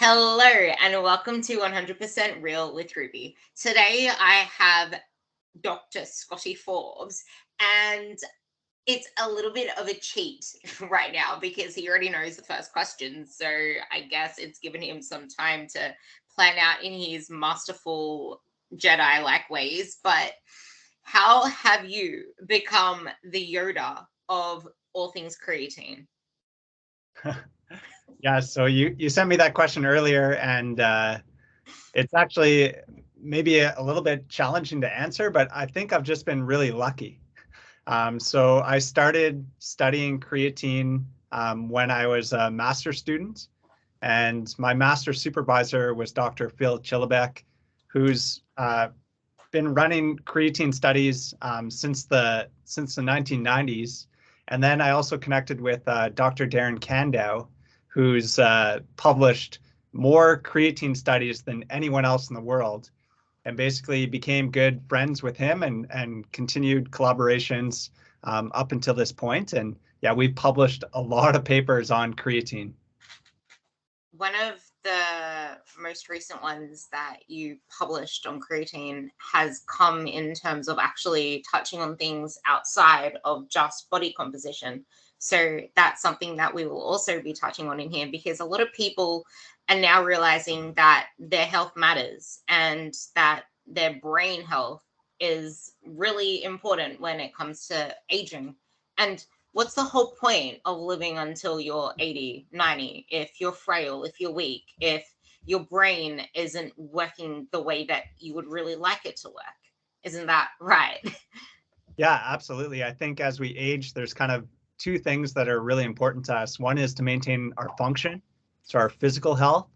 Hello and welcome to 100% Real with Ruby. Today I have Dr. Scotty Forbes, and it's a little bit of a cheat right now because he already knows the first question. So I guess it's given him some time to plan out in his masterful Jedi like ways. But how have you become the Yoda of all things creatine? Yeah, so you sent me that question earlier, and it's actually maybe a little bit challenging to answer, but I think I've just been really lucky. So I started studying creatine when I was a master's student, and my master supervisor was Dr. Phil Chillibeck, who's been running creatine studies since the 1990s. And then I also connected with Dr. Darren Kandow, who's published more creatine studies than anyone else in the world, and basically became good friends with him and continued collaborations up until this point. And yeah, we've published a lot of papers on creatine. One of the most recent ones that you published on creatine has come in terms of actually touching on things outside of just body composition. So that's something that we will also be touching on in here because a lot of people are now realizing that their health matters and that their brain health is really important when it comes to aging. And what's the whole point of living until you're 80, 90 if you're frail, if you're weak, if your brain isn't working the way that you would really like it to work? Isn't that right? Yeah, absolutely. I think as we age, there's kind of two things that are really important to us. One is to maintain our function, so our physical health,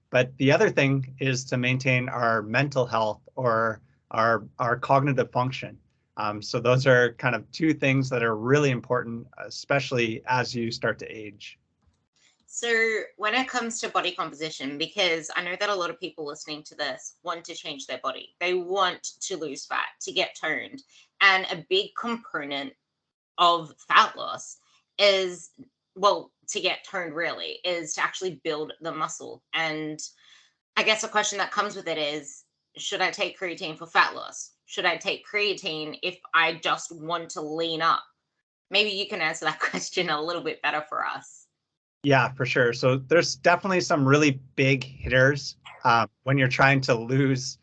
but the other thing is to maintain our mental health or our cognitive function. So those are kind of two things that are really important, especially as you start to age. So, when it comes to body composition, because I know that a lot of people listening to this want to change their body, they want to lose fat, to get toned. And a big component of fat loss is, well, to get toned really, is to actually build the muscle. And I guess a question that comes with it is, should I take creatine for fat loss? Should I take creatine if I just want to lean up? Maybe you can answer that question a little bit better for us. Yeah, for sure. So there's definitely some really big hitters when you're trying to lose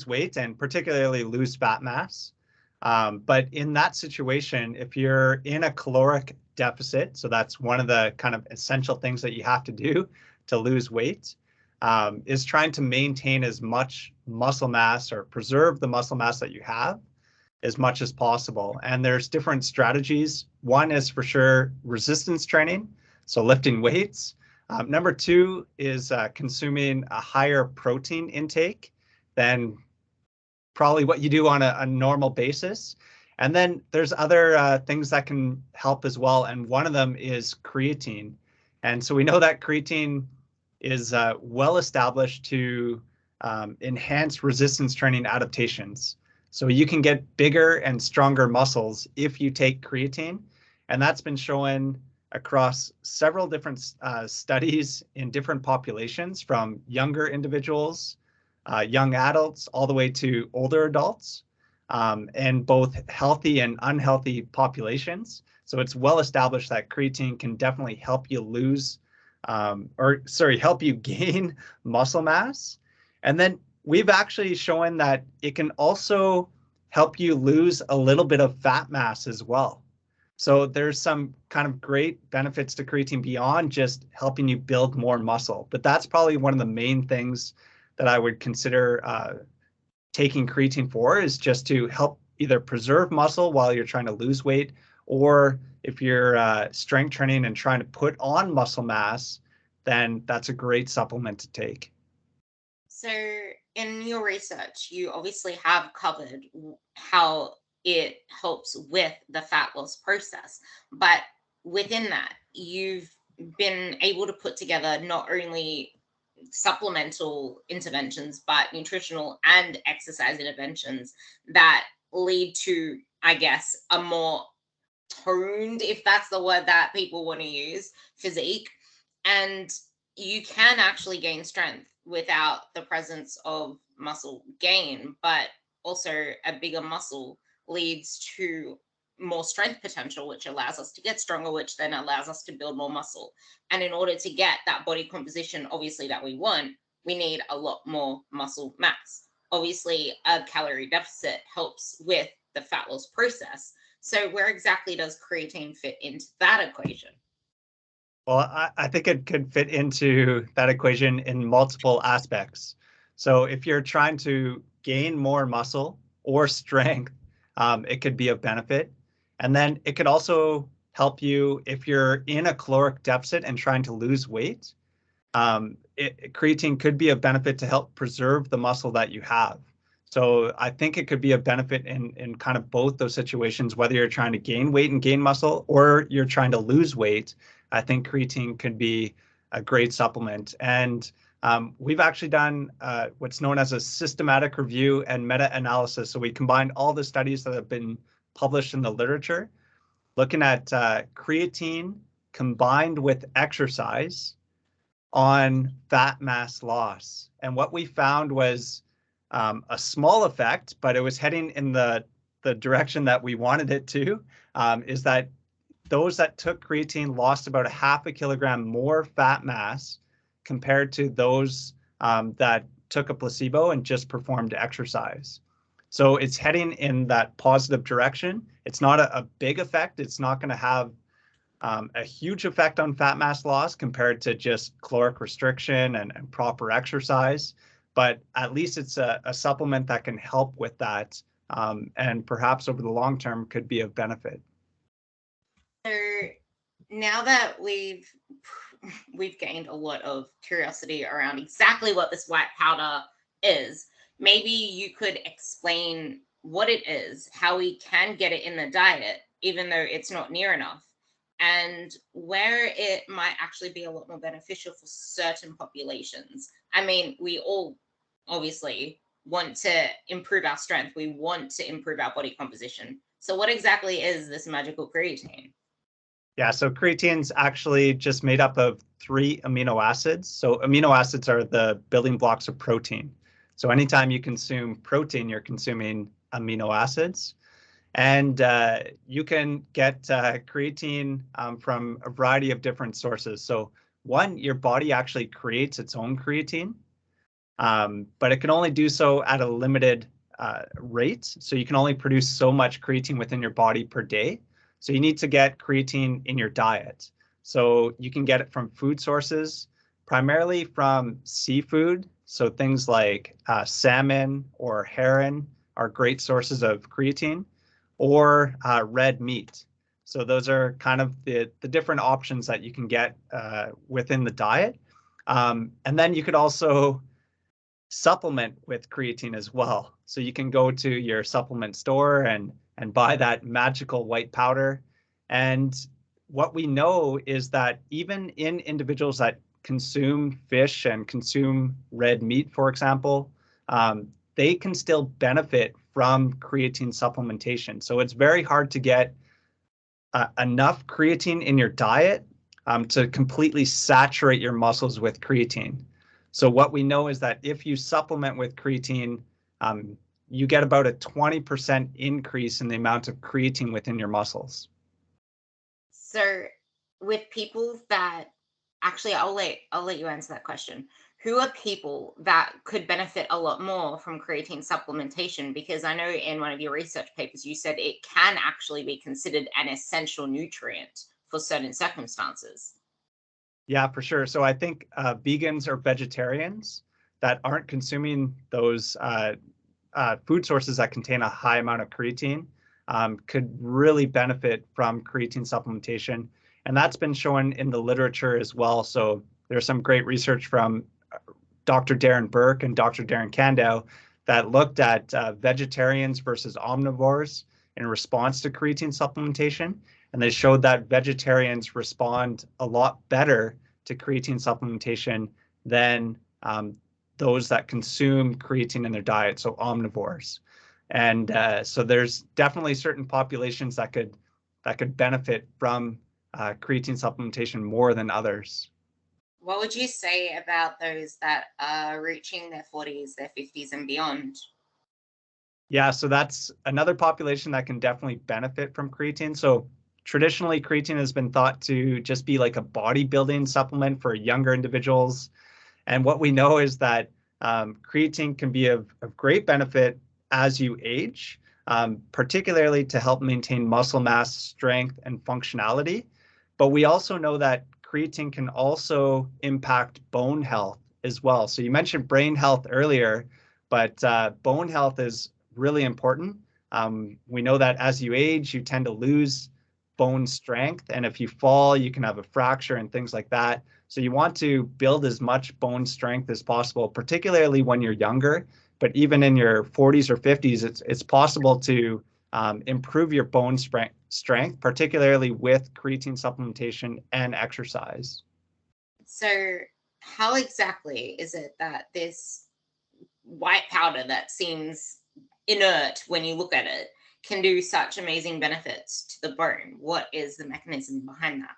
weight and particularly lose fat mass. But in that situation, if you're in a caloric deficit, so that's one of the kind of essential things that you have to do to lose weight, is trying to maintain as much muscle mass or preserve the muscle mass that you have as much as possible. And there's different strategies. One is for sure resistance training, so lifting weights. Number two is consuming a higher protein intake than probably what you do on a normal basis. And then there's other things that can help as well. And one of them is creatine. And so we know that creatine is well established to enhance resistance training adaptations. So you can get bigger and stronger muscles if you take creatine. And that's been shown across several different studies in different populations, from younger individuals, young adults, all the way to older adults, and both healthy and unhealthy populations. So it's well established that creatine can definitely help you help you gain muscle mass. And then we've actually shown that it can also help you lose a little bit of fat mass as well. So there's some kind of great benefits to creatine beyond just helping you build more muscle. But that's probably one of the main things that I would consider taking creatine for, is just to help either preserve muscle while you're trying to lose weight, or if you're strength training and trying to put on muscle mass, then that's a great supplement to take. So, in your research, you obviously have covered how it helps with the fat loss process. But within that, you've been able to put together not only supplemental interventions, but nutritional and exercise interventions that lead to, I guess, a more toned, if that's the word that people want to use, physique. And you can actually gain strength without the presence of muscle gain, but also a bigger muscle leads to more strength potential, which allows us to get stronger, which then allows us to build more muscle. And in order to get that body composition, obviously, that we want, we need a lot more muscle mass. Obviously, a calorie deficit helps with the fat loss process. So, where exactly does creatine fit into that equation? Well, I think it could fit into that equation in multiple aspects. So if you're trying to gain more muscle or strength, it could be of benefit. And then it could also help you if you're in a caloric deficit and trying to lose weight. Creatine could be a benefit to help preserve the muscle that you have. So I think it could be a benefit in kind of both those situations, whether you're trying to gain weight and gain muscle or you're trying to lose weight. I think creatine could be a great supplement. And we've actually done what's known as a systematic review and meta-analysis. So we combined all the studies that have been published in the literature, looking at creatine combined with exercise on fat mass loss. And what we found was a small effect, but it was heading in the direction that we wanted it to, is that those that took creatine lost about a half a kilogram more fat mass compared to those that took a placebo and just performed exercise. So it's heading in that positive direction. It's not a big effect. It's not going to have a huge effect on fat mass loss compared to just caloric restriction and proper exercise. But at least it's a supplement that can help with that, and perhaps over the long term could be of benefit. So now that we've gained a lot of curiosity around exactly what this white powder is, maybe you could explain what it is, how we can get it in the diet, even though it's not near enough, and where it might actually be a lot more beneficial for certain populations. I mean, we all obviously want to improve our strength, we want to improve our body composition. So, what exactly is this magical creatine? Yeah, so creatine's actually just made up of 3 amino acids. So amino acids are the building blocks of protein. So anytime you consume protein, you're consuming amino acids. And you can get creatine from a variety of different sources. So one, your body actually creates its own creatine, but it can only do so at a limited rate. So you can only produce so much creatine within your body per day. So you need to get creatine in your diet. So you can get it from food sources, primarily from seafood. So things like salmon or herring are great sources of creatine, or red meat. So those are kind of the different options that you can get within the diet. And then you could also supplement with creatine as well. So you can go to your supplement store and buy that magical white powder. And what we know is that even in individuals that consume fish and consume red meat, for example, they can still benefit from creatine supplementation. So it's very hard to get enough creatine in your diet to completely saturate your muscles with creatine. So what we know is that if you supplement with creatine, you get about a 20% increase in the amount of creatine within your muscles. So, with people that actually, I'll let you answer that question. Who are people that could benefit a lot more from creatine supplementation? Because I know in one of your research papers you said it can actually be considered an essential nutrient for certain circumstances. Yeah, for sure. So I think vegans or vegetarians that aren't consuming those food sources that contain a high amount of creatine could really benefit from creatine supplementation. And that's been shown in the literature as well. So there's some great research from Dr. Darren Burke and Dr. Darren Kandow that looked at vegetarians versus omnivores in response to creatine supplementation. And they showed that vegetarians respond a lot better to creatine supplementation than those that consume creatine in their diet, so omnivores. And so there's definitely certain populations that could benefit from creatine supplementation more than others. What would you say about those that are reaching their 40s, their 50s, and beyond? Yeah, so that's another population that can definitely benefit from creatine. So traditionally, creatine has been thought to just be like a bodybuilding supplement for younger individuals. And what we know is that creatine can be of great benefit as you age, particularly to help maintain muscle mass, strength, and functionality. But we also know that creatine can also impact bone health as well. So you mentioned brain health earlier, but bone health is really important. We know that as you age, you tend to lose bone strength. And if you fall, you can have a fracture and things like that. So you want to build as much bone strength as possible, particularly when you're younger. But even in your 40s or 50s, it's possible to improve your bone strength, particularly with creatine supplementation and exercise. So, how exactly is it that this white powder that seems inert when you look at it can do such amazing benefits to the bone? What is the mechanism behind that?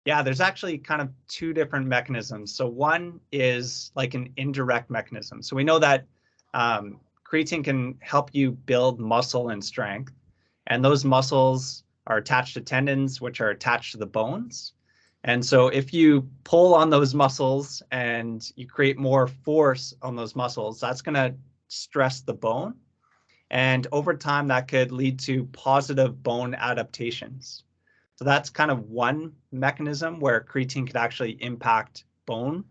Yeah, there's actually kind of two different mechanisms. So one is like an indirect mechanism. So we know that creatine can help you build muscle and strength, and those muscles are attached to tendons, which are attached to the bones. And so if you pull on those muscles and you create more force on those muscles, that's going to stress the bone. And over time, that could lead to positive bone adaptations. So that's kind of one mechanism where creatine could actually impact bone.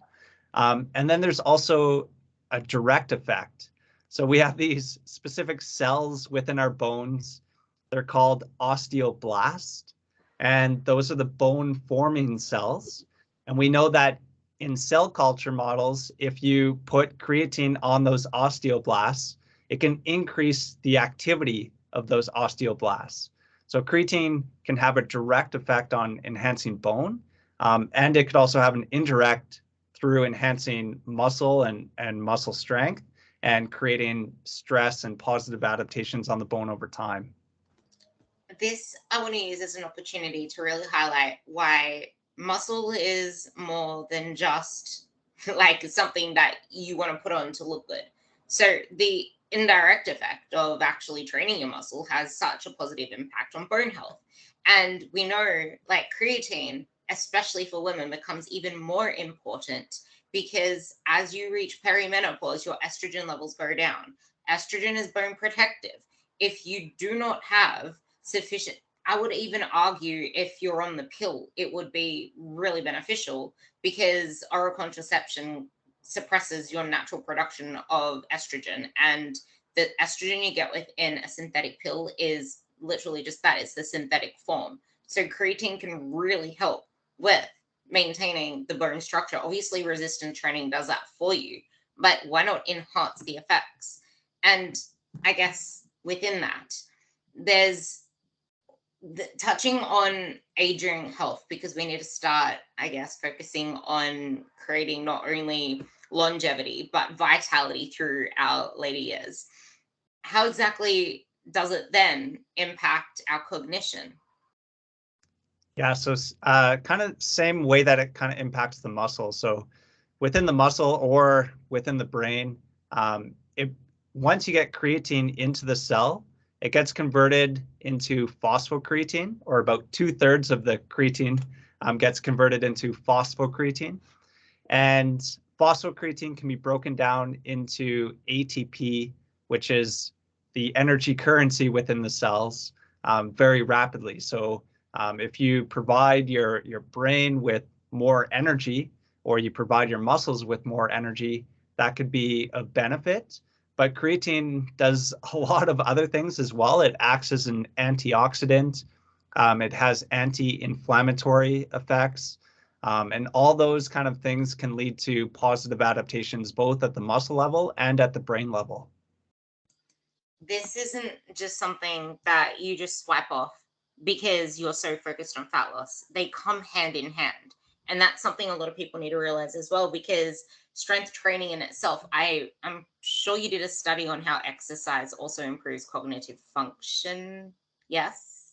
And then there's also a direct effect. So we have these specific cells within our bones. They're called osteoblasts, and those are the bone forming cells. And we know that in cell culture models, if you put creatine on those osteoblasts, it can increase the activity of those osteoblasts. So creatine can have a direct effect on enhancing bone, and it could also have an indirect through enhancing muscle and muscle strength and creating stress and positive adaptations on the bone over time. This I want to use as an opportunity to really highlight why muscle is more than just like something that you want to put on to look good. So the indirect effect of actually training your muscle has such a positive impact on bone health. And we know like creatine, especially for women, becomes even more important because as you reach perimenopause, your estrogen levels go down. Estrogen is bone protective. If you do not have sufficient, I would even argue if you're on the pill, it would be really beneficial because oral contraception suppresses your natural production of estrogen. And the estrogen you get within a synthetic pill is literally just that, it's the synthetic form. So creatine can really help with maintaining the bone structure. Obviously, resistant training does that for you, but why not enhance the effects? And I guess within that, there's touching on aging health because we need to start, I guess, focusing on creating not only longevity but vitality through our later years. How exactly does it then impact our cognition? Yeah, so kind of same way that it kind of impacts the muscle. So within the muscle or within the brain, it once you get creatine into the cell, it gets converted into phosphocreatine, or about 2/3 of the creatine gets converted into phosphocreatine. And phosphocreatine can be broken down into ATP, which is the energy currency within the cells, very rapidly. So if you provide your brain with more energy, or you provide your muscles with more energy, that could be of benefit. But creatine does a lot of other things as well. It acts as an antioxidant. It has anti-inflammatory effects. And all those kind of things can lead to positive adaptations, both at the muscle level and at the brain level. This isn't just something that you just swipe off because you're so focused on fat loss. They come hand in hand. And that's something a lot of people need to realize as well because strength training in itself, I'm sure you did a study on how exercise also improves cognitive function. Yes.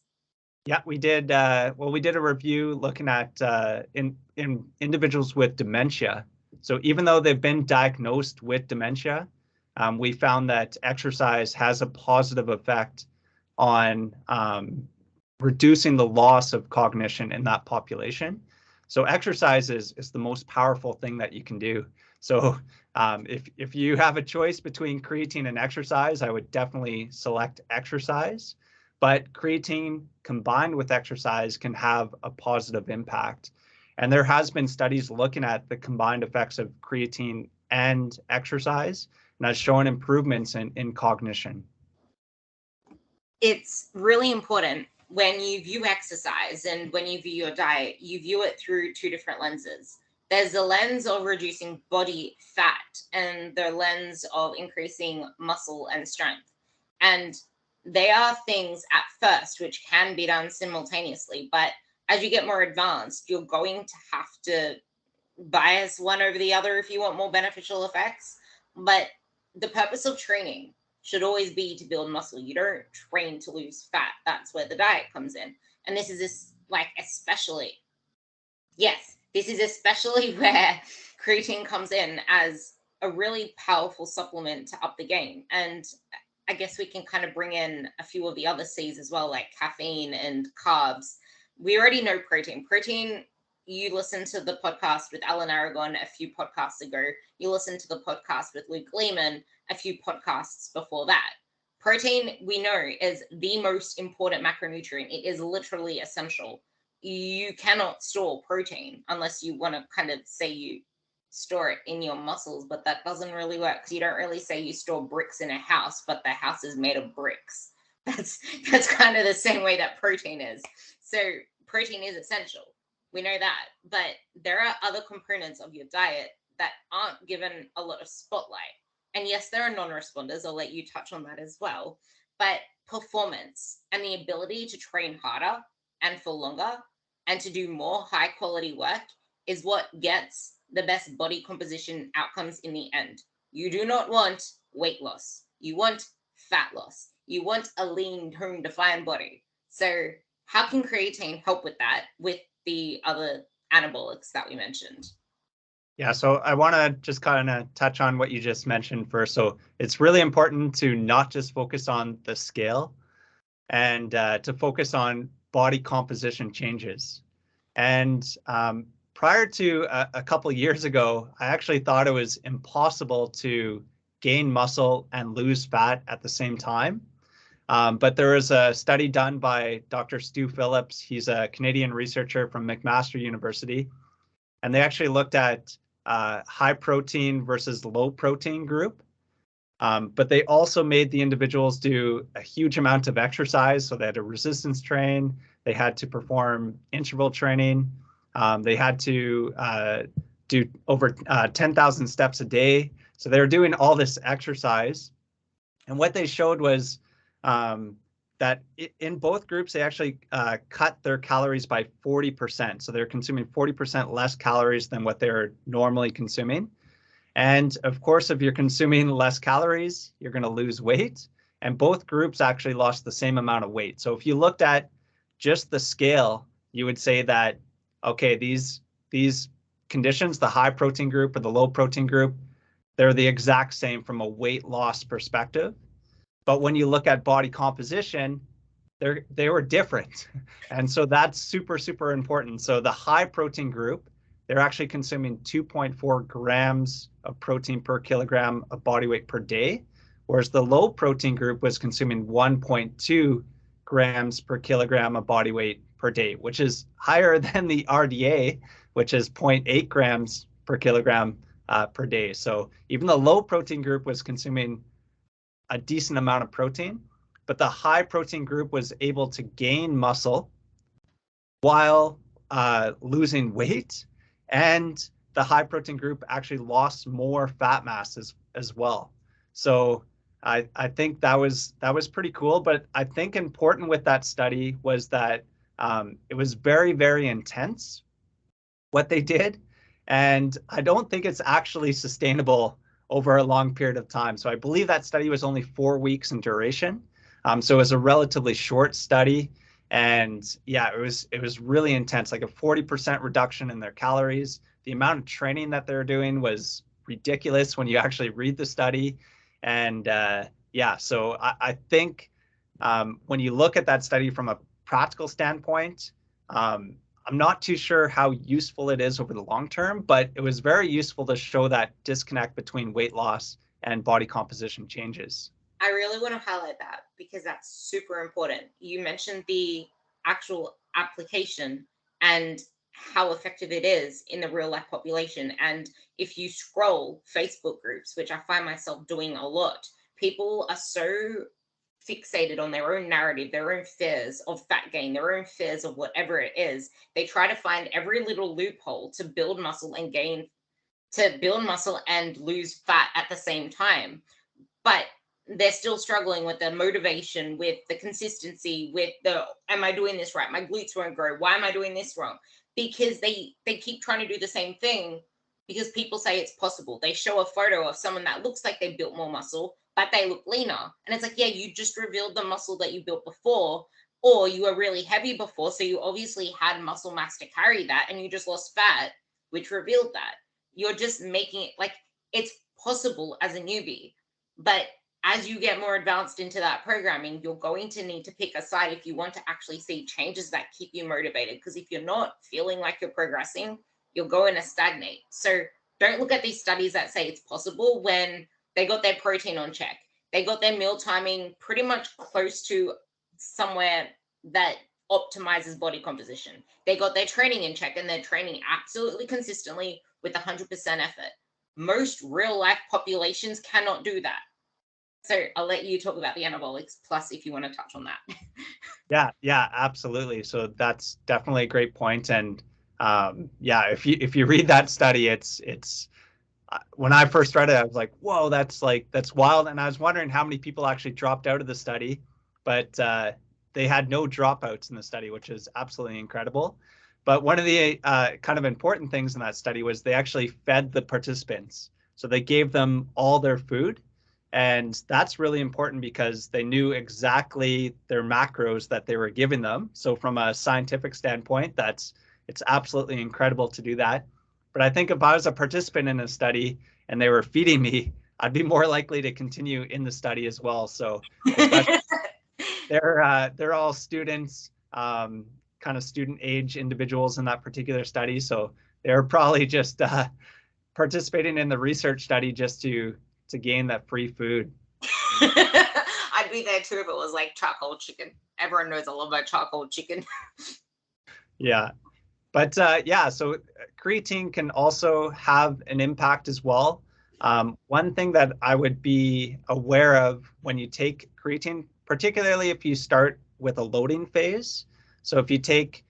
Yeah, we did. Well, we did a review looking at in individuals with dementia. So even though they've been diagnosed with dementia, we found that exercise has a positive effect on reducing the loss of cognition in that population. So exercise is the most powerful thing that you can do. So if you have a choice between creatine and exercise, I would definitely select exercise. But creatine combined with exercise can have a positive impact. And there has been studies looking at the combined effects of creatine and exercise, and has shown improvements in cognition. It's really important when you view exercise and when you view your diet, you view it through two different lenses. There's the lens of reducing body fat and the lens of increasing muscle and strength. And they are things at first which can be done simultaneously, but as you get more advanced, you're going to have to bias one over the other if you want more beneficial effects. But the purpose of training should always be to build muscle. You don't train to lose fat. That's where the diet comes in. And this is especially, yes, this is especially where creatine comes in as a really powerful supplement to up the game. And I guess we can kind of bring in a few of the other C's as well, like caffeine and carbs. We already know protein. Protein, you listened to the podcast with Alan Aragon a few podcasts ago. You listened to the podcast with Luke Lehman a few podcasts before that. Protein, we know, is the most important macronutrient. It is literally essential. You cannot store protein unless you want to kind of say you store it in your muscles, but that doesn't really work because you don't really say you store bricks in a house, but the house is made of bricks. That's kind of the same way that protein is. So protein is essential. We know that, but there are other components of your diet that aren't given a lot of spotlight. And yes, there are non-responders. I'll let you touch on that as well. But performance and the ability to train harder and for longer and to do more high quality work is what gets the best body composition outcomes in the end. You do not want weight loss. You want fat loss. You want a lean, toned, defined body. So how can creatine help with that with the other anabolics that we mentioned? Yeah, so I want to just kind of touch on what you just mentioned first. So it's really important to not just focus on the scale and to focus on body composition changes. And prior to a couple of years ago, I actually thought it was impossible to gain muscle and lose fat at the same time. But there was a study done by Dr. Stu Phillips. He's a Canadian researcher from McMaster University. And they actually looked at high protein versus low protein group. But they also made the individuals do a huge amount of exercise. So they had to resistance train. They had to perform interval training. They had to do over 10,000 steps a day. So they were doing all this exercise. And what they showed was that in both groups, they actually cut their calories by 40%. So they're consuming 40% less calories than what they're normally consuming. And of course, if you're consuming less calories, you're going to lose weight. And both groups actually lost the same amount of weight. So if you looked at just the scale, you would say that, okay, these conditions, the high protein group or the low protein group, they're the exact same from a weight loss perspective. But when you look at body composition, they were different. And so that's super, super important. So the high protein group, they're actually consuming 2.4 grams of protein per kilogram of body weight per day, whereas the low protein group was consuming 1.2 grams per kilogram of body weight per day, which is higher than the RDA, which is 0.8 grams per kilogram per day. So even the low protein group was consuming a decent amount of protein, but the high protein group was able to gain muscle while losing weight, and the high protein group actually lost more fat mass as well. So I think that was pretty cool. But I think important with that study was that it was very, very intense what they did, and I don't think it's actually sustainable over a long period of time. So I believe that study was only 4 weeks in duration. So it was a relatively short study. And yeah, it was really intense, like a 40% reduction in their calories. The amount of training that they're doing was ridiculous when you actually read the study. And yeah, so I think when you look at that study from a practical standpoint, I'm not too sure how useful it is over the long term, but it was very useful to show that disconnect between weight loss and body composition changes. I really want to highlight that because that's super important. You mentioned the actual application and how effective it is in the real life population. And if you scroll Facebook groups, which I find myself doing a lot, people are so fixated on their own narrative, their own fears of fat gain, their own fears of whatever it is. They try to find every little loophole to build muscle and lose fat at the same time. But they're still struggling with the motivation, with the consistency, with the, am I doing this right? My glutes won't grow. Why am I doing this wrong? Because they keep trying to do the same thing because people say it's possible. They show a photo of someone that looks like they built more muscle, but they look leaner. And it's like, yeah, you just revealed the muscle that you built before, or you were really heavy before. So you obviously had muscle mass to carry that, and you just lost fat, which revealed that. You're just making it like it's possible as a newbie. But as you get more advanced into that programming, you're going to need to pick a side if you want to actually see changes that keep you motivated. Because if you're not feeling like you're progressing, you're going to stagnate. So don't look at these studies that say it's possible when they got their protein on check. They got their meal timing pretty much close to somewhere that optimizes body composition. They got their training in check and they're training absolutely consistently with 100% effort. Most real life populations cannot do that. So I'll let you talk about the anabolics plus if you want to touch on that. Yeah, absolutely. So that's definitely a great point. And yeah, if you read that study, it's when I first read it, I was like, whoa, that's wild. And I was wondering how many people actually dropped out of the study, but they had no dropouts in the study, which is absolutely incredible. But one of the kind of important things in that study was they actually fed the participants. So they gave them all their food. And that's really important because they knew exactly their macros that they were giving them. So from a scientific standpoint, it's absolutely incredible to do that. But I think if I was a participant in a study and they were feeding me, I'd be more likely to continue in the study as well. So especially they're all students, kind of student age individuals in that particular study. So they're probably just participating in the research study just to gain that free food. I'd be there too if it was like charcoal chicken. Everyone knows I love my charcoal chicken. Yeah. But yeah, so creatine can also have an impact as well. One thing that I would be aware of when you take creatine, particularly if you start with a loading phase. So if you take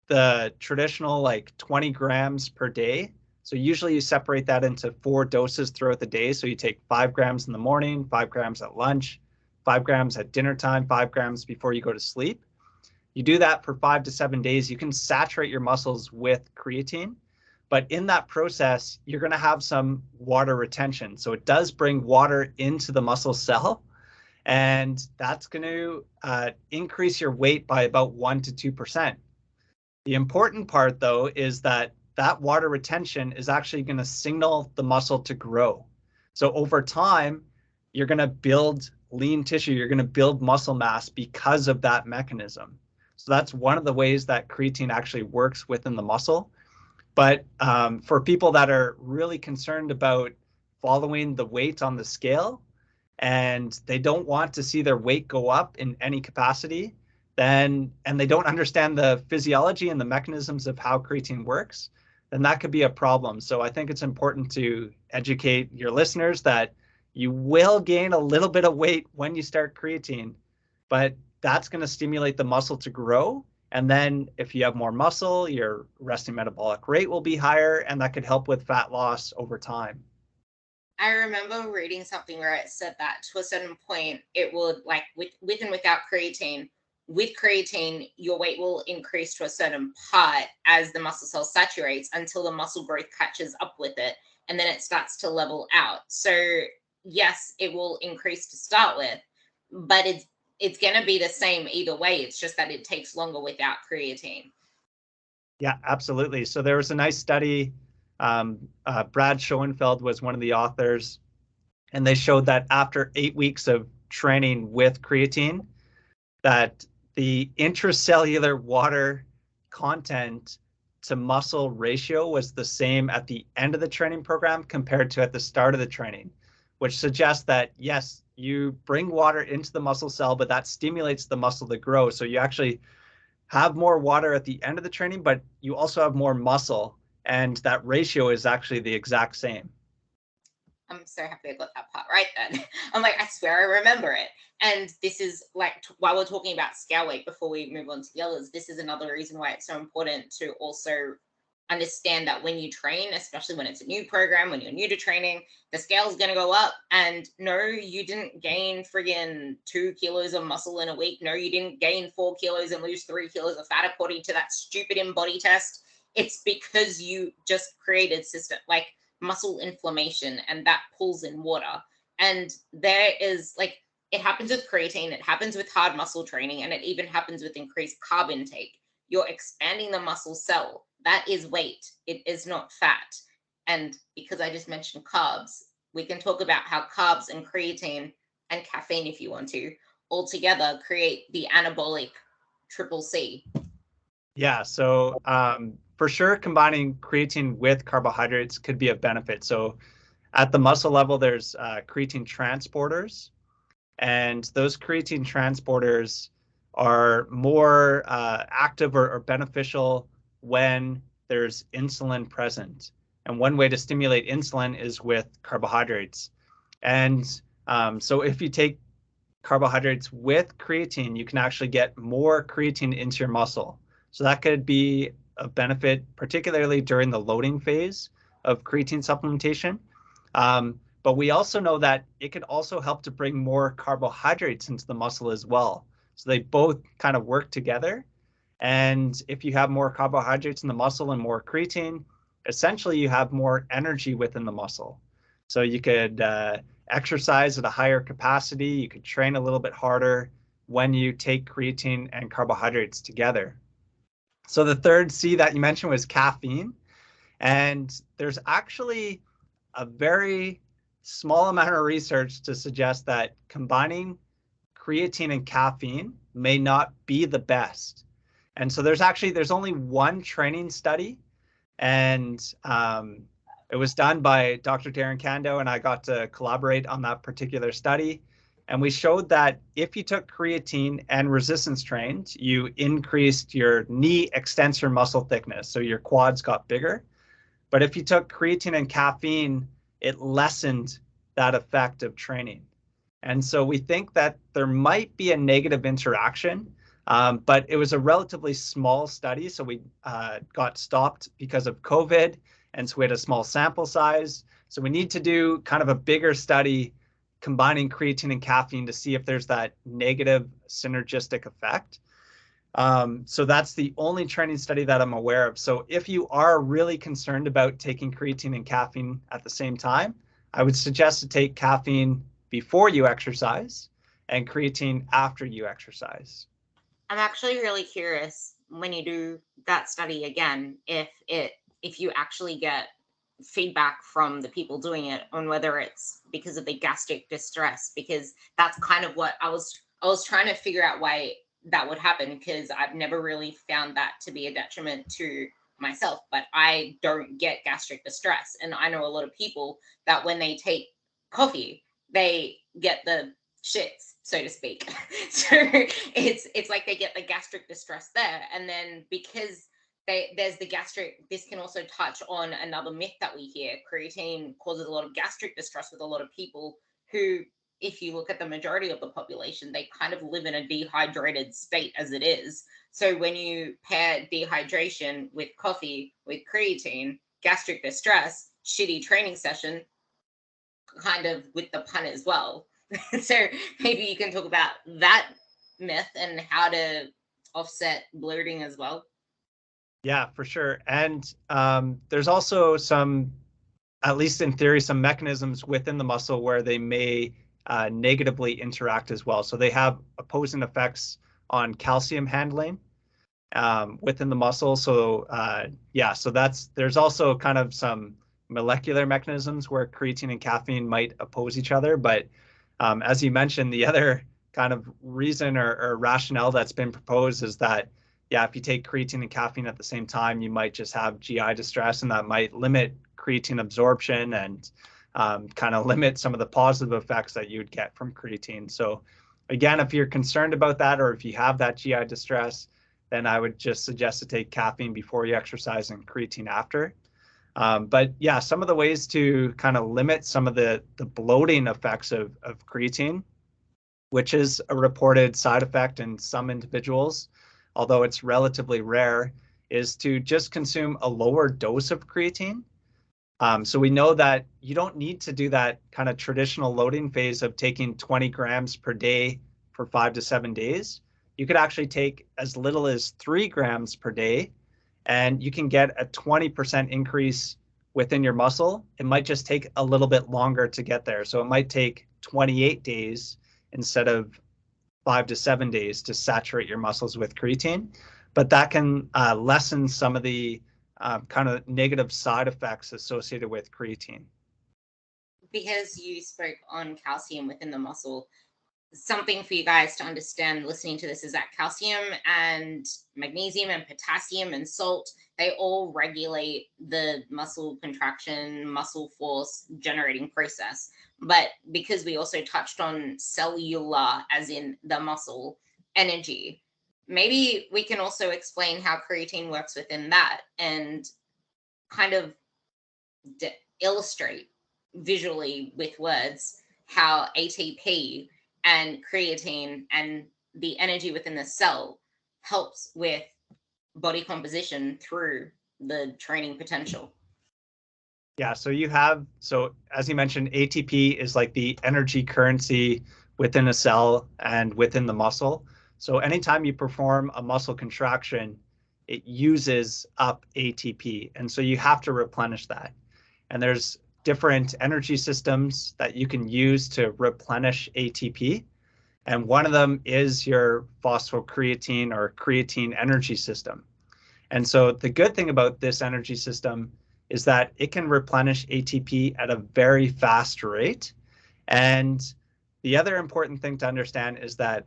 the traditional like 20 grams per day, so usually you separate that into 4 doses throughout the day. So you take 5 grams in the morning, 5 grams at lunch, 5 grams at dinner time, 5 grams before you go to sleep. You do that for 5 to 7 days, you can saturate your muscles with creatine. But in that process, you're going to have some water retention. So it does bring water into the muscle cell. And that's going to increase your weight by about 1 to 2%. The important part, though, is that water retention is actually going to signal the muscle to grow. So over time, you're going to build lean tissue, you're going to build muscle mass because of that mechanism. So that's one of the ways that creatine actually works within the muscle. But for people that are really concerned about following the weight on the scale and they don't want to see their weight go up in any capacity, and they don't understand the physiology and the mechanisms of how creatine works, then that could be a problem. So I think it's important to educate your listeners that you will gain a little bit of weight when you start creatine, but that's going to stimulate the muscle to grow. And then if you have more muscle, your resting metabolic rate will be higher, and that could help with fat loss over time. I remember reading something where it said that to a certain point, it would like with and without creatine, with creatine, your weight will increase to a certain part as the muscle cell saturates until the muscle growth catches up with it. And then it starts to level out. So yes, it will increase to start with, but it's going to be the same either way. It's just that it takes longer without creatine. Yeah, absolutely. So there was a nice study. Brad Schoenfeld was one of the authors, and they showed that after 8 weeks of training with creatine, that the intracellular water content to muscle ratio was the same at the end of the training program compared to at the start of the training, which suggests that, yes, you bring water into the muscle cell, but that stimulates the muscle to grow. So you actually have more water at the end of the training, but you also have more muscle, and that ratio is actually the exact same. I'm so happy I got that part right then. I'm like, I swear I remember it. And this is like, while we're talking about scale weight, before we move on to the others, this is another reason why it's so important to also understand that when you train, especially when it's a new program, when you're new to training, the scale is going to go up. And no, you didn't gain friggin' 2 kilos of muscle in a week. No, you didn't gain 4 kilos and lose 3 kilos of fat according to that stupid InBody test. It's because you just created system like muscle inflammation, and that pulls in water. And there is like, it happens with creatine, it happens with hard muscle training, and it even happens with increased carb intake. You're expanding the muscle cell. That is weight. It is not fat. And because I just mentioned carbs, we can talk about how carbs and creatine and caffeine, if you want to, all together create the anabolic triple C. Yeah, so for sure, combining creatine with carbohydrates could be a benefit. So at the muscle level, there's creatine transporters, and those creatine transporters are more active or beneficial when there's insulin present. And one way to stimulate insulin is with carbohydrates. And so if you take carbohydrates with creatine, you can actually get more creatine into your muscle. So that could be a benefit, particularly during the loading phase of creatine supplementation. But we also know that it could also help to bring more carbohydrates into the muscle as well. So they both kind of work together. And if you have more carbohydrates in the muscle and more creatine, essentially you have more energy within the muscle. So you could exercise at a higher capacity. You could train a little bit harder when you take creatine and carbohydrates together. So the third C that you mentioned was caffeine. And there's actually a very small amount of research to suggest that combining creatine and caffeine may not be the best. And so there's only one training study, and it was done by Dr. Darren Kando, and I got to collaborate on that particular study. And we showed that if you took creatine and resistance trained, you increased your knee extensor muscle thickness, so your quads got bigger. But if you took creatine and caffeine, it lessened that effect of training. And so we think that there might be a negative interaction, but it was a relatively small study. So we got stopped because of COVID. And so we had a small sample size. So we need to do kind of a bigger study combining creatine and caffeine to see if there's that negative synergistic effect. So that's the only training study that I'm aware of. So if you are really concerned about taking creatine and caffeine at the same time, I would suggest to take caffeine before you exercise and creatine after you exercise. I'm actually really curious when you do that study again, if you actually get feedback from the people doing it on whether it's because of the gastric distress, because that's kind of what I was trying to figure out why that would happen, because I've never really found that to be a detriment to myself, but I don't get gastric distress. And I know a lot of people that when they take coffee, they get the shits, so to speak. So it's like they get the gastric distress there. And then because there's the gastric, this can also touch on another myth that we hear. Creatine causes a lot of gastric distress with a lot of people who, if you look at the majority of the population, they kind of live in a dehydrated state as it is. So when you pair dehydration with coffee, with creatine, gastric distress, shitty training session, kind of with the pun as well. So maybe you can talk about that myth and how to offset bloating as well. Yeah, for sure. And there's also some, at least in theory, some mechanisms within the muscle where they may negatively interact as well. So they have opposing effects on calcium handling within the muscle. So yeah, so there's also kind of some molecular mechanisms where creatine and caffeine might oppose each other. But as you mentioned, the other kind of reason or rationale that's been proposed is that, yeah, if you take creatine and caffeine at the same time, you might just have GI distress, and that might limit creatine absorption and kind of limit some of the positive effects that you'd get from creatine. So again, if you're concerned about that, or if you have that GI distress, then I would just suggest to take caffeine before you exercise and creatine after. But yeah, some of the ways to kind of limit some of the bloating effects of creatine, which is a reported side effect in some individuals, although it's relatively rare, is to just consume a lower dose of creatine. So we know that you don't need to do that kind of traditional loading phase of taking 20 grams per day for 5 to 7 days. You could actually take as little as 3 grams per day, and you can get a 20% increase within your muscle. It might just take a little bit longer to get there. So it might take 28 days instead of 5 to 7 days to saturate your muscles with creatine. But that can lessen some of the kind of negative side effects associated with creatine. Because you spoke on calcium within the muscle, something for you guys to understand listening to this is that calcium and magnesium and potassium and salt, they all regulate the muscle contraction, muscle force generating process. But because we also touched on cellular, as in the muscle energy, maybe we can also explain how creatine works within that and kind of illustrate visually with words how ATP and creatine and the energy within the cell helps with body composition through the training potential. Yeah, so as you mentioned, ATP is like the energy currency within a cell and within the muscle. So anytime you perform a muscle contraction, it uses up ATP. And so you have to replenish that. And there's different energy systems that you can use to replenish ATP. And one of them is your phosphocreatine or creatine energy system. And so the good thing about this energy system is that it can replenish ATP at a very fast rate. And the other important thing to understand is that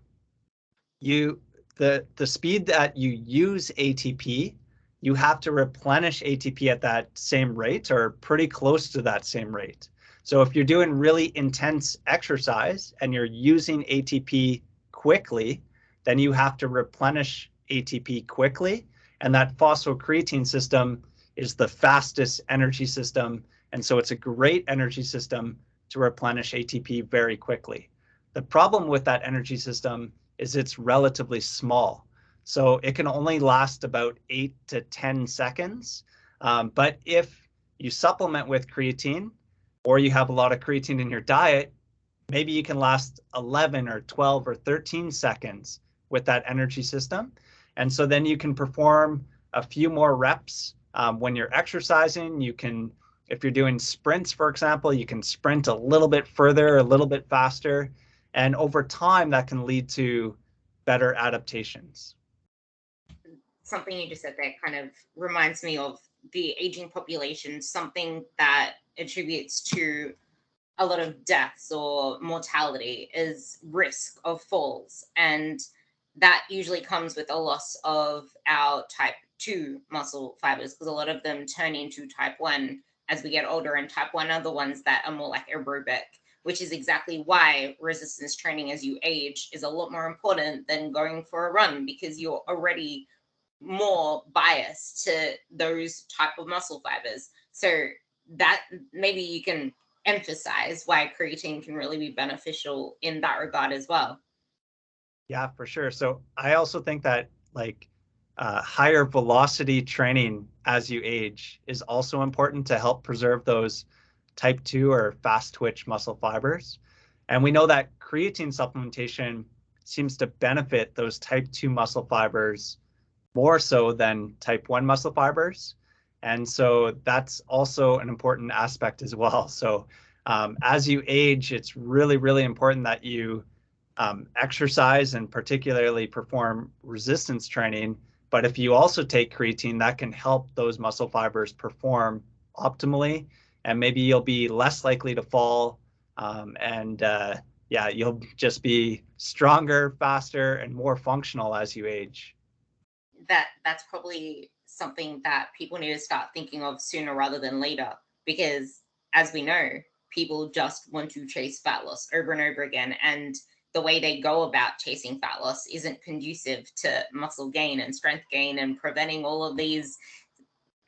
the speed that you use ATP, you have to replenish ATP at that same rate or pretty close to that same rate. So if you're doing really intense exercise and you're using ATP quickly, then you have to replenish ATP quickly. And that phosphocreatine system is the fastest energy system. And so it's a great energy system to replenish ATP very quickly. The problem with that energy system is it's relatively small. So it can only last about 8 to 10 seconds. But if you supplement with creatine, or you have a lot of creatine in your diet, maybe you can last 11 or 12 or 13 seconds with that energy system. And so then you can perform a few more reps when you're exercising. You can, if you're doing sprints, for example, you can sprint a little bit further, a little bit faster. And over time, that can lead to better adaptations. Something you just said there kind of reminds me of the aging population, something that attributes to a lot of deaths or mortality is risk of falls. And that usually comes with a loss of our type 2 muscle fibers, because a lot of them turn into type 1 as we get older, and type 1 are the ones that are more like aerobic, which is exactly why resistance training as you age is a lot more important than going for a run, because you're already more biased to those type of muscle fibers. So that maybe you can emphasize why creatine can really be beneficial in that regard as well. Yeah, for sure. So I also think that higher velocity training as you age is also important to help preserve those type 2 or fast twitch muscle fibers. And we know that creatine supplementation seems to benefit those type 2 muscle fibers more so than type 1 muscle fibers. And so that's also an important aspect as well. So As you age, it's really, really important that you exercise and particularly perform resistance training. But if you also take creatine, that can help those muscle fibers perform optimally, and maybe you'll be less likely to fall. And yeah, you'll just be stronger, faster, and more functional as you age. That's probably something that people need to start thinking of sooner rather than later, because as we know, people just want to chase fat loss over and over again, and the way they go about chasing fat loss isn't conducive to muscle gain and strength gain and preventing all of these,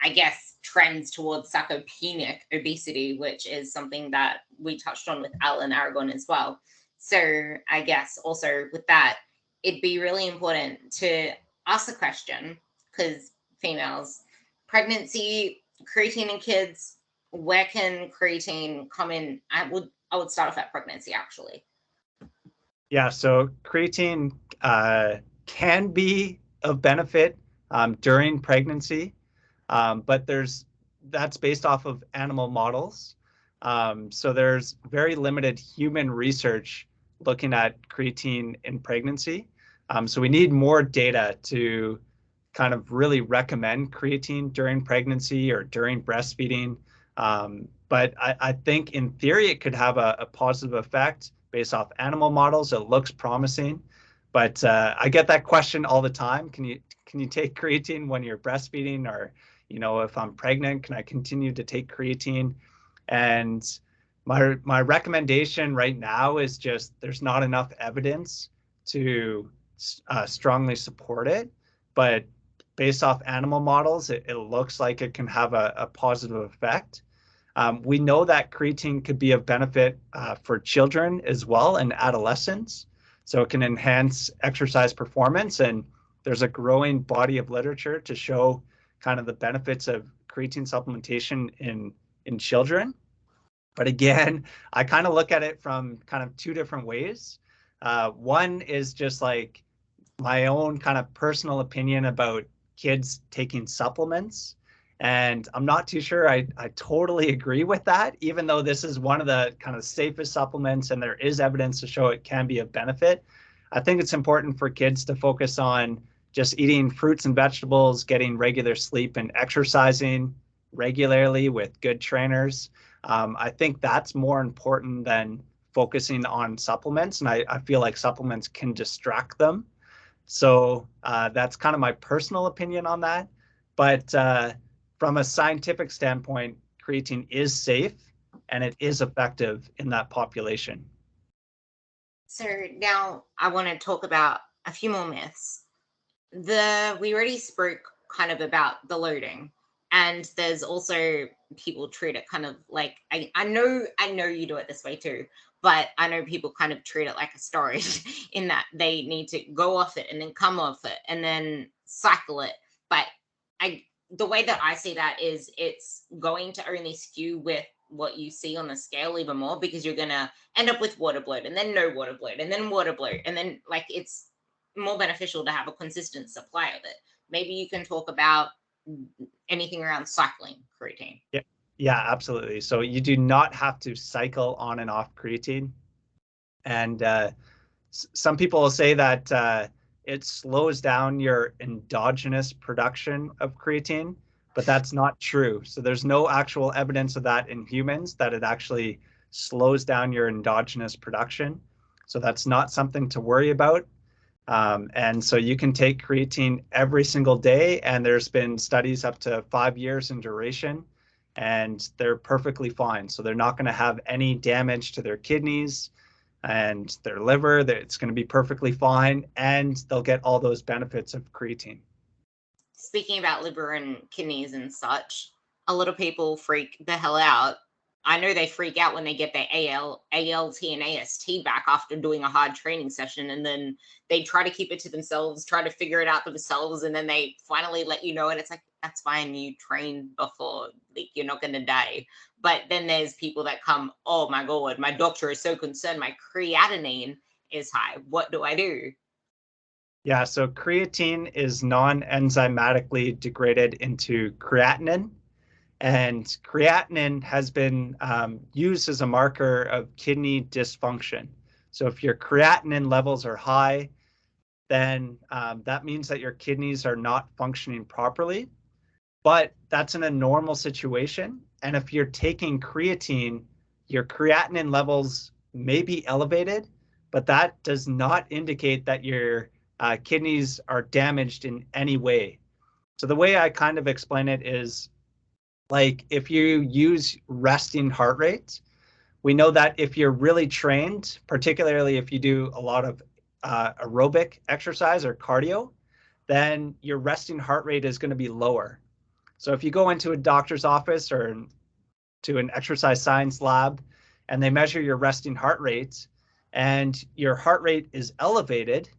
I guess, trends towards sarcopenic obesity, which is something that we touched on with Al and Aragon as well. So I guess also with that, it'd be really important to ask the question, because females, pregnancy, creatine in kids, where can creatine come in? I would start off at pregnancy actually. Yeah, so creatine can be of benefit during pregnancy, but that's based off of animal models. So there's very limited human research looking at creatine in pregnancy. So we need more data to kind of really recommend creatine during pregnancy or during breastfeeding. But I think in theory it could have a positive effect based off animal models. It looks promising, but I get that question all the time. Can you take creatine when you're breastfeeding, or if I'm pregnant, can I continue to take creatine? And my recommendation right now is just there's not enough evidence to strongly support it, but based off animal models, it looks like it can have a positive effect. We know that creatine could be of benefit for children as well and adolescents. So it can enhance exercise performance. And there's a growing body of literature to show kind of the benefits of creatine supplementation in children. But again, I kind of look at it from kind of two different ways. One is just like my own kind of personal opinion about kids taking supplements. And I'm not too sure I totally agree with that, even though this is one of the kind of safest supplements and there is evidence to show it can be of benefit. I think it's important for kids to focus on just eating fruits and vegetables, getting regular sleep, and exercising regularly with good trainers. I think that's more important than focusing on supplements. And I feel like supplements can distract them. So that's kind of my personal opinion on that. But from a scientific standpoint, creatine is safe and it is effective in that population. So now I want to talk about a few more myths. We already spoke kind of about the loading, and there's also people treat it kind of like I know you do it this way too, but I know people kind of treat it like a steroid in that they need to go off it and then come off it and then cycle it. But the way that I see that is it's going to only skew with what you see on the scale even more, because you're gonna end up with water bloat and then no water bloat and then water bloat, and then like it's more beneficial to have a consistent supply of it. Maybe you can talk about anything around cycling creatine. Yeah, absolutely. So you do not have to cycle on and off creatine. And some people will say that it slows down your endogenous production of creatine, but that's not true. So there's no actual evidence of that in humans, that it actually slows down your endogenous production. So that's not something to worry about. And so you can take creatine every single day, and there's been studies up to 5 years in duration, and they're perfectly fine. So they're not going to have any damage to their kidneys and their liver. It's going to be perfectly fine, and they'll get all those benefits of creatine. Speaking about liver and kidneys and such, a lot of people freak the hell out. I know they freak out when they get their ALT, and AST back after doing a hard training session, and then they try to keep it to themselves, try to figure it out themselves, and then they finally let you know, and it's like, that's fine, you trained before, like, you're not going to die. But then there's people that come, oh my God, my doctor is so concerned my creatinine is high. What do I do? Yeah, so creatine is non-enzymatically degraded into creatinine. And creatinine has been used as a marker of kidney dysfunction. So if your creatinine levels are high, then that means that your kidneys are not functioning properly. But that's in a normal situation. And if you're taking creatine, your creatinine levels may be elevated, but that does not indicate that your kidneys are damaged in any way. So the way I kind of explain it is, like, if you use resting heart rate, we know that if you're really trained, particularly if you do a lot of aerobic exercise or cardio, then your resting heart rate is going to be lower. So if you go into a doctor's office or to an exercise science lab and they measure your resting heart rate and your heart rate is elevated,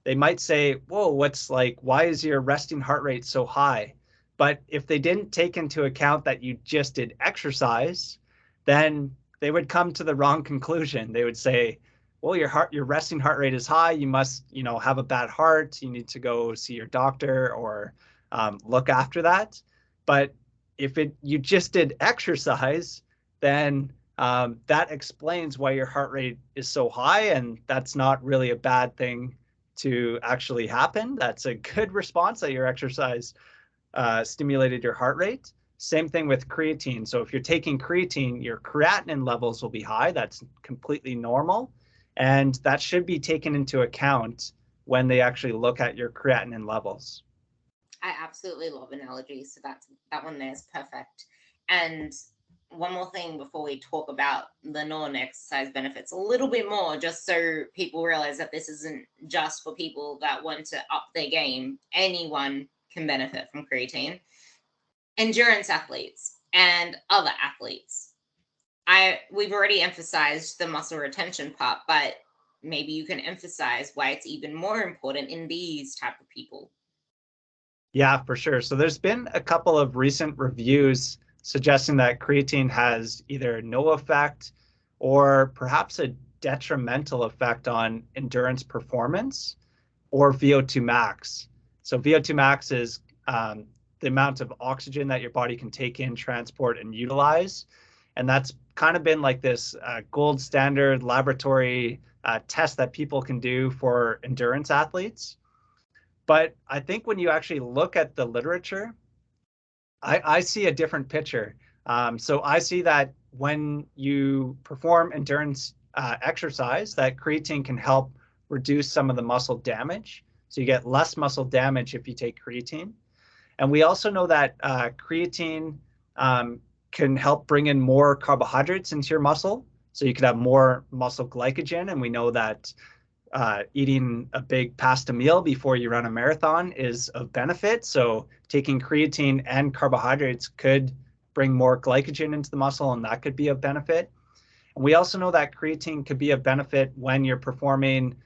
they might say, whoa, why is your resting heart rate so high? But if they didn't take into account that you just did exercise, then they would come to the wrong conclusion. They would say, well, your resting heart rate is high. You must, have a bad heart. You need to go see your doctor or look after that. But if you just did exercise, then that explains why your heart rate is so high, and that's not really a bad thing to actually happen. That's a good response that your exercise stimulated your heart rate. Same thing with creatine. So if you're taking creatine, your creatinine levels will be high. That's completely normal. And that should be taken into account when they actually look at your creatinine levels. I absolutely love analogies. So that one there is perfect. And one more thing before we talk about the non-exercise benefits a little bit more, just so people realize that this isn't just for people that want to up their game. Anyone can benefit from creatine. Endurance athletes and other athletes. We've already emphasized the muscle retention part, but maybe you can emphasize why it's even more important in these type of people. Yeah, for sure. So there's been a couple of recent reviews suggesting that creatine has either no effect or perhaps a detrimental effect on endurance performance or VO2 max. So VO2 max is the amount of oxygen that your body can take in, transport, and utilize. And that's kind of been like this gold standard laboratory test that people can do for endurance athletes. But I think when you actually look at the literature, I see a different picture. So I see that when you perform endurance exercise, that creatine can help reduce some of the muscle damage. So you get less muscle damage if you take creatine. And we also know that creatine can help bring in more carbohydrates into your muscle. So you could have more muscle glycogen. And we know that eating a big pasta meal before you run a marathon is of benefit. So taking creatine and carbohydrates could bring more glycogen into the muscle, and that could be of benefit. And we also know that creatine could be of benefit when you're performing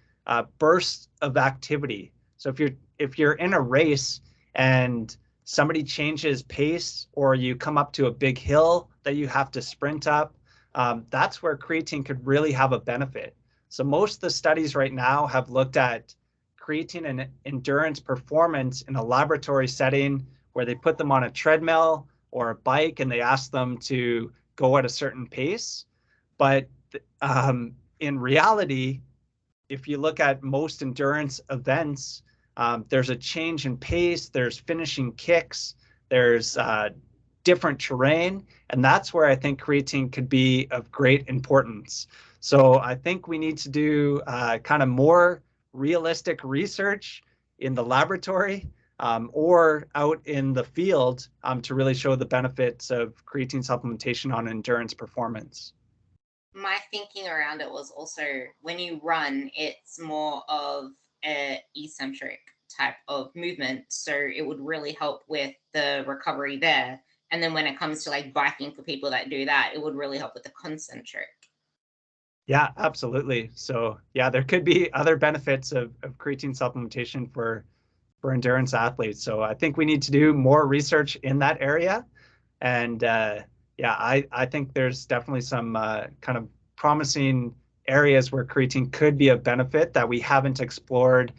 bursts of activity. So if you're in a race and somebody changes pace or you come up to a big hill that you have to sprint up, that's where creatine could really have a benefit. So most of the studies right now have looked at creatine and endurance performance in a laboratory setting where they put them on a treadmill or a bike and they ask them to go at a certain pace. But in reality, if you look at most endurance events, there's a change in pace, there's finishing kicks, there's different terrain, and that's where I think creatine could be of great importance. So I think we need to do kind of more realistic research in the laboratory or out in the field to really show the benefits of creatine supplementation on endurance performance. My thinking around it was also when you run, it's more of an eccentric type of movement. So it would really help with the recovery there. And then when it comes to like biking for people that do that, it would really help with the concentric. Yeah, absolutely. So yeah, there could be other benefits of creatine supplementation for endurance athletes. So I think we need to do more research in that area. And yeah, I think there's definitely some kind of promising areas where creatine could be a benefit that we haven't explored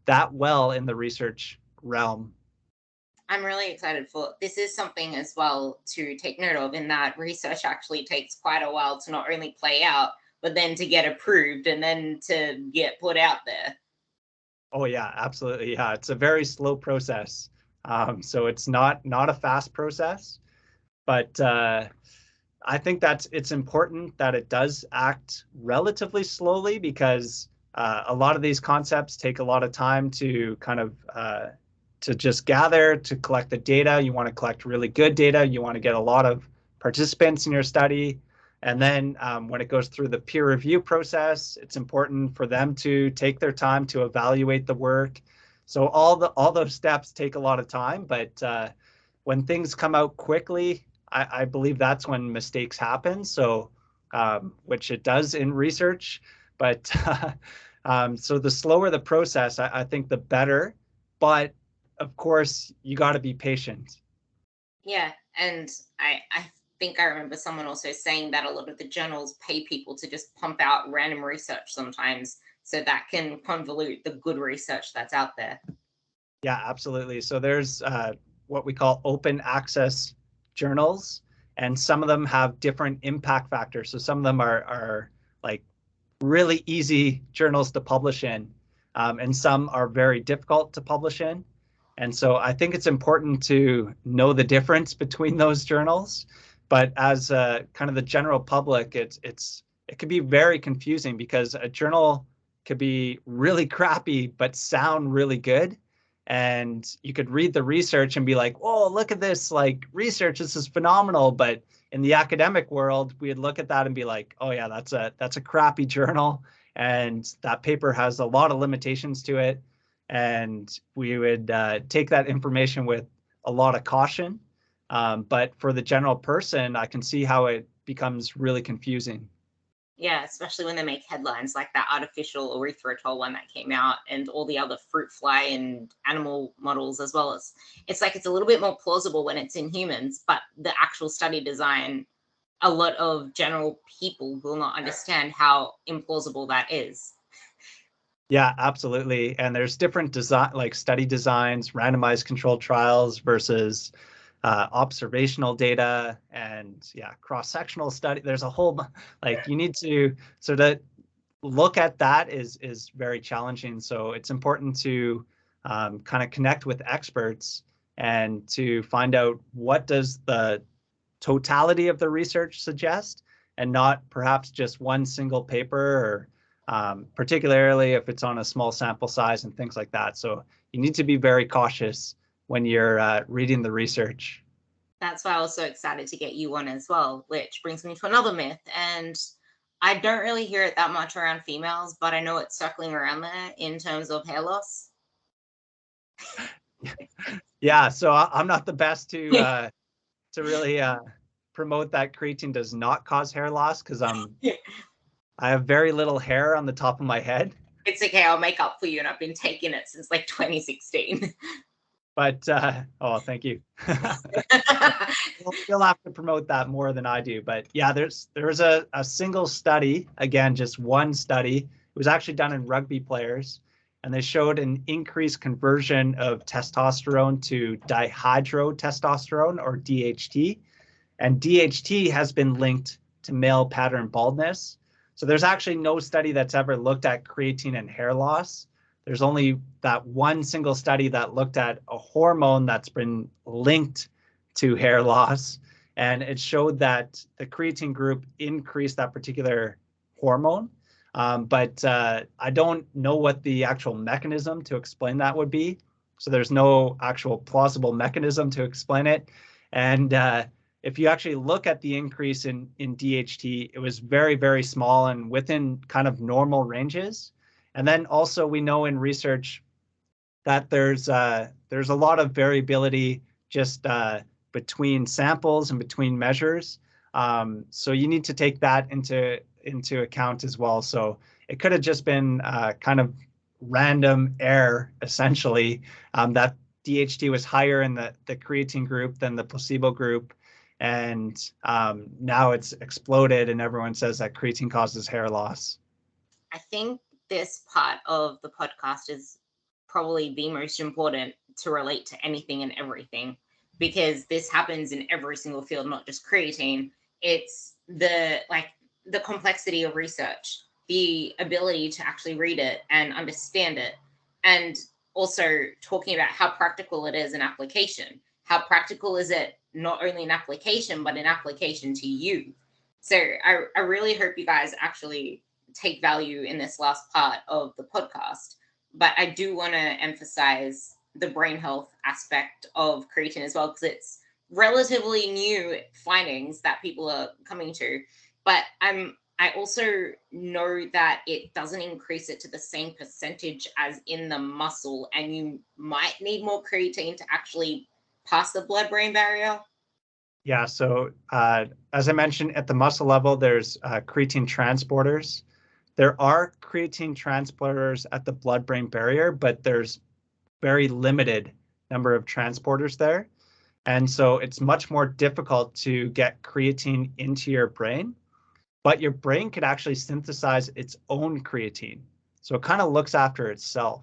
that well in the research realm. I'm really excited for this. Is something as well to take note of, in that research actually takes quite a while to not only play out, but then to get approved and then to get put out there. Oh yeah, absolutely. Yeah, it's a very slow process. So it's not a fast process, but I think that it's important that it does act relatively slowly because a lot of these concepts take a lot of time to kind of to just gather, to collect the data. You want to collect really good data. You want to get a lot of participants in your study. And then when it goes through the peer review process, it's important for them to take their time to evaluate the work. So all those steps take a lot of time, but when things come out quickly, I believe that's when mistakes happen. So, which it does in research, but so the slower the process, I think the better. But of course, you got to be patient. Yeah, and I think I remember someone also saying that a lot of the journals pay people to just pump out random research sometimes, so that can convolute the good research that's out there. Yeah, absolutely. So there's what we call open access journals, and some of them have different impact factors. So some of them are like really easy journals to publish in, and some are very difficult to publish in. And so I think it's important to know the difference between those journals. But as kind of the general public, it could be very confusing because a journal could be really crappy but sound really good. And you could read the research and be like, "Whoa, look at this! Like research, this is phenomenal." But in the academic world, we'd look at that and be like, "Oh yeah, that's a crappy journal, and that paper has a lot of limitations to it." And we would take that information with a lot of caution. But for the general person, I can see how it becomes really confusing. Yeah, especially when they make headlines like that artificial erythritol one that came out, and all the other fruit fly and animal models as well. As it's like it's a little bit more plausible when it's in humans, but the actual study design, a lot of general people will not understand how implausible that is. Yeah, absolutely. And there's different design, like study designs, randomized controlled trials versus observational data, and yeah, cross-sectional study. There's a whole like you need to so to look at that is very challenging. So it's important to kind of connect with experts and to find out what does the totality of the research suggest, and not perhaps just one single paper, or particularly if it's on a small sample size and things like that. So you need to be very cautious when you're reading the research. That's why I was so excited to get you on as well, which brings me to another myth. And I don't really hear it that much around females, but I know it's circling around there in terms of hair loss. Yeah, so I'm not the best to really promote that creatine does not cause hair loss because I have very little hair on the top of my head. It's okay, I'll make up for you, and I've been taking it since like 2016. But oh, thank you. You'll have to promote that more than I do. But yeah, there was a single study, again, just one study. It was actually done in rugby players, and they showed an increased conversion of testosterone to dihydrotestosterone, or DHT. And DHT has been linked to male pattern baldness. So there's actually no study that's ever looked at creatine and hair loss. There's only that one single study that looked at a hormone that's been linked to hair loss. And it showed that the creatine group increased that particular hormone. But I don't know what the actual mechanism to explain that would be. So there's no actual plausible mechanism to explain it. And if you actually look at the increase in DHT, it was very, very small and within kind of normal ranges. And then also we know in research that there's a lot of variability just between samples and between measures. So you need to take that into account as well. So it could have just been kind of random error, essentially, that DHT was higher in the creatine group than the placebo group. And now it's exploded and everyone says that creatine causes hair loss. I think this part of the podcast is probably the most important to relate to anything and everything, because this happens in every single field, not just creatine. It's the complexity of research, the ability to actually read it and understand it, and also talking about how practical it is in application. How practical is it not only in application, but in application to you? So I really hope you guys actually take value in this last part of the podcast. But I do want to emphasize the brain health aspect of creatine as well, because it's relatively new findings that people are coming to. But I also know that it doesn't increase it to the same percentage as in the muscle, and you might need more creatine to actually pass the blood-brain barrier. Yeah, so as I mentioned, at the muscle level, there's creatine transporters. There are creatine transporters at the blood-brain barrier, but there's very limited number of transporters there. And so it's much more difficult to get creatine into your brain, but your brain could actually synthesize its own creatine. So it kind of looks after itself.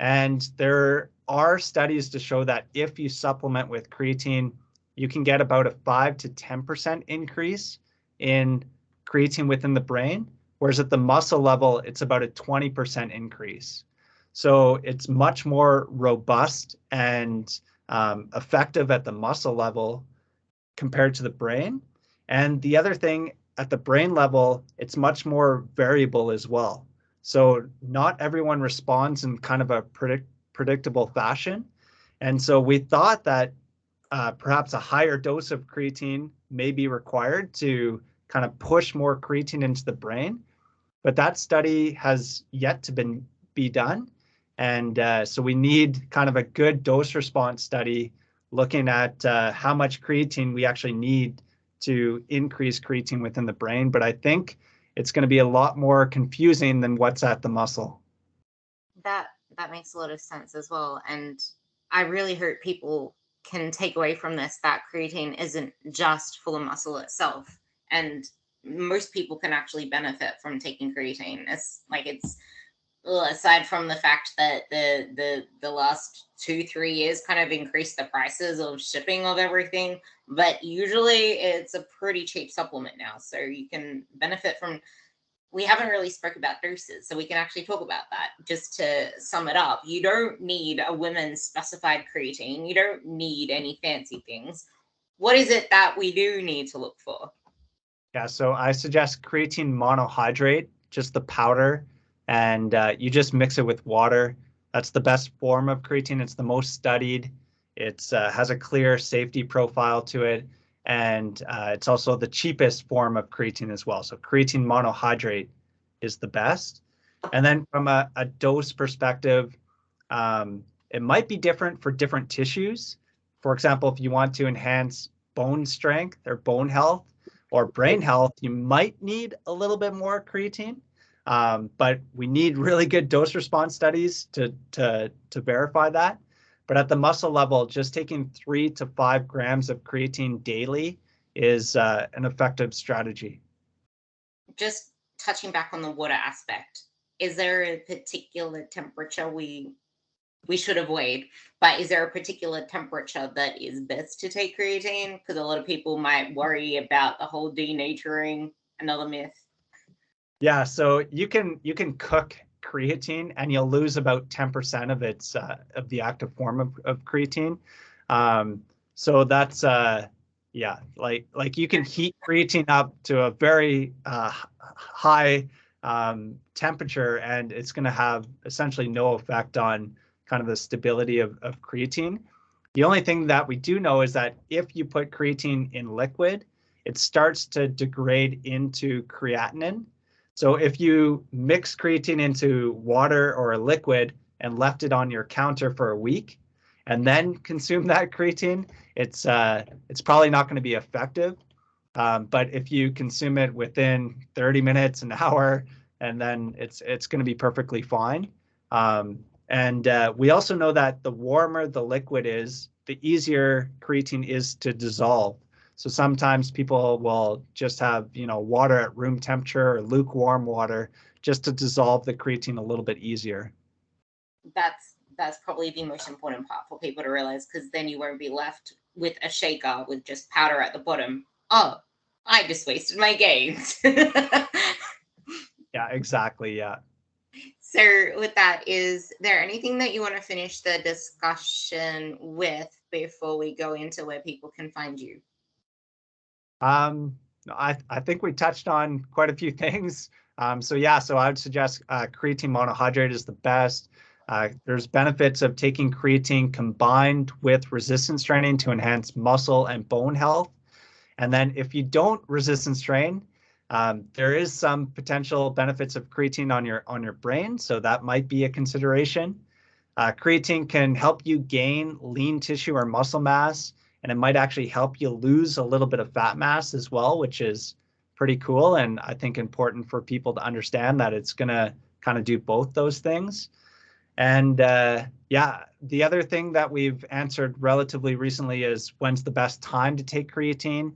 And there are studies to show that if you supplement with creatine, you can get about a 5 to 10% increase in creatine within the brain, whereas at the muscle level, it's about a 20% increase. So it's much more robust and effective at the muscle level compared to the brain. And the other thing, at the brain level, it's much more variable as well. So not everyone responds in kind of a predictable fashion. And so we thought that perhaps a higher dose of creatine may be required to kind of push more creatine into the brain. But that study has yet to be done. And so we need kind of a good dose response study looking at how much creatine we actually need to increase creatine within the brain. But I think it's going to be a lot more confusing than what's at the muscle. That makes a lot of sense as well. And I really hope people can take away from this that creatine isn't just for the muscle itself. And most people can actually benefit from taking creatine. It's aside from the fact that the last 2-3 years kind of increased the prices of shipping of everything, but usually it's a pretty cheap supplement now, so you can benefit from. We haven't really spoke about doses, so we can actually talk about that. Just to sum it up, you don't need a women's specified creatine. You don't need any fancy things. What is it that we do need to look for? Yeah, so I suggest creatine monohydrate, just the powder, and you just mix it with water. That's the best form of creatine. It's the most studied. It has a clear safety profile to it, and it's also the cheapest form of creatine as well. So creatine monohydrate is the best. And then from a dose perspective, it might be different for different tissues. For example, if you want to enhance bone strength or bone health or brain health, you might need a little bit more creatine. But we need really good dose response studies to verify that. But at the muscle level, just taking 3 to 5 grams of creatine daily is an effective strategy. Just touching back on the water aspect, is there a particular temperature we should avoid? But is there a particular temperature that is best to take creatine? Because a lot of people might worry about the whole denaturing, another myth. Yeah, so you can cook creatine and you'll lose about 10% of its of the active form of creatine. So that's yeah, like you can heat creatine up to a very high temperature, and it's going to have essentially no effect on kind of the stability of creatine. The only thing that we do know is that if you put creatine in liquid, it starts to degrade into creatinine. So if you mix creatine into water or a liquid and left it on your counter for a week and then consume that creatine, it's probably not going to be effective. But if you consume it within 30 minutes, an hour, and then it's going to be perfectly fine. And we also know that the warmer the liquid is, the easier creatine is to dissolve. So sometimes people will just have, water at room temperature or lukewarm water just to dissolve the creatine a little bit easier. That's that's probably the most important part for people to realize, because then you won't be left with a shaker with just powder at the bottom. Oh, I just wasted my gains. Yeah, exactly. Yeah. So with that, is there anything that you want to finish the discussion with before we go into where people can find you? I think we touched on quite a few things. So yeah, so I would suggest creatine monohydrate is the best. There's benefits of taking creatine combined with resistance training to enhance muscle and bone health. And then if you don't resistance train, there is some potential benefits of creatine on your brain, so that might be a consideration. Creatine can help you gain lean tissue or muscle mass, and it might actually help you lose a little bit of fat mass as well, which is pretty cool. And I think important for people to understand that it's going to kind of do both those things. And yeah, the other thing that we've answered relatively recently is when's the best time to take creatine.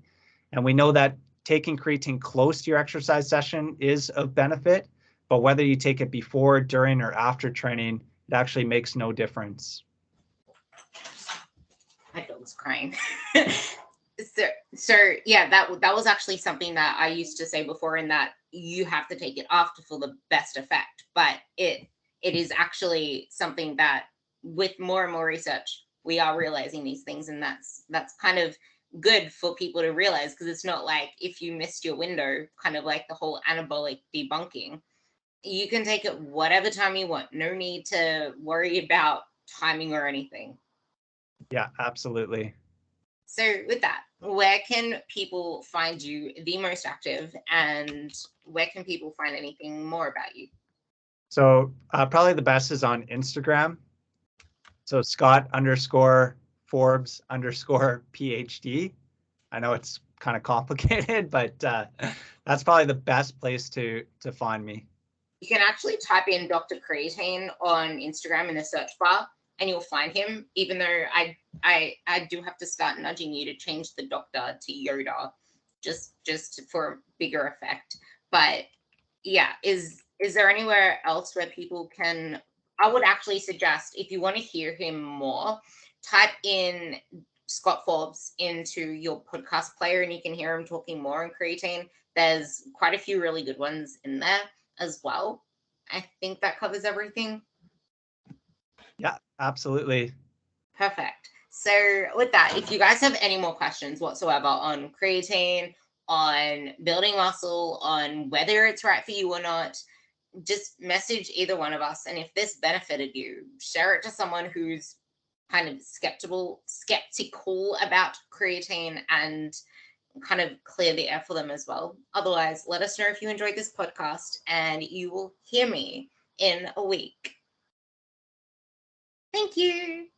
And we know that taking creatine close to your exercise session is of benefit, but whether you take it before, during, or after training, it actually makes no difference. My dog's crying. So yeah, that was actually something that I used to say before, in that you have to take it after for the best effect. But it is actually something that, with more and more research, we are realizing these things, and that's kind of good for people to realize, because it's not like if you missed your window, kind of like the whole anabolic debunking. You can take it whatever time you want. No need to worry about timing or anything. Yeah, absolutely. So with that, where can people find you the most active, and where can people find anything more about you? So probably the best is on Instagram. So Scott_Forbes_PhD. I know it's kind of complicated, but that's probably the best place to find me. You can actually type in Dr. Creatine on Instagram in the search bar, and you'll find him. Even though I do have to start nudging you to change the doctor to Yoda, just for bigger effect. But yeah, is there anywhere else where people can? I would actually suggest, if you want to hear him more, type in Scott Forbes into your podcast player, and you can hear him talking more on creatine. There's quite a few really good ones in there as well. I think that covers everything. Yeah, absolutely. Perfect. So with that, if you guys have any more questions whatsoever on creatine, on building muscle, on whether it's right for you or not, just message either one of us. And if this benefited you, share it to someone who's kind of skeptical about creatine, and kind of clear the air for them as well. Otherwise, let us know if you enjoyed this podcast, and you will hear me in a week. Thank you.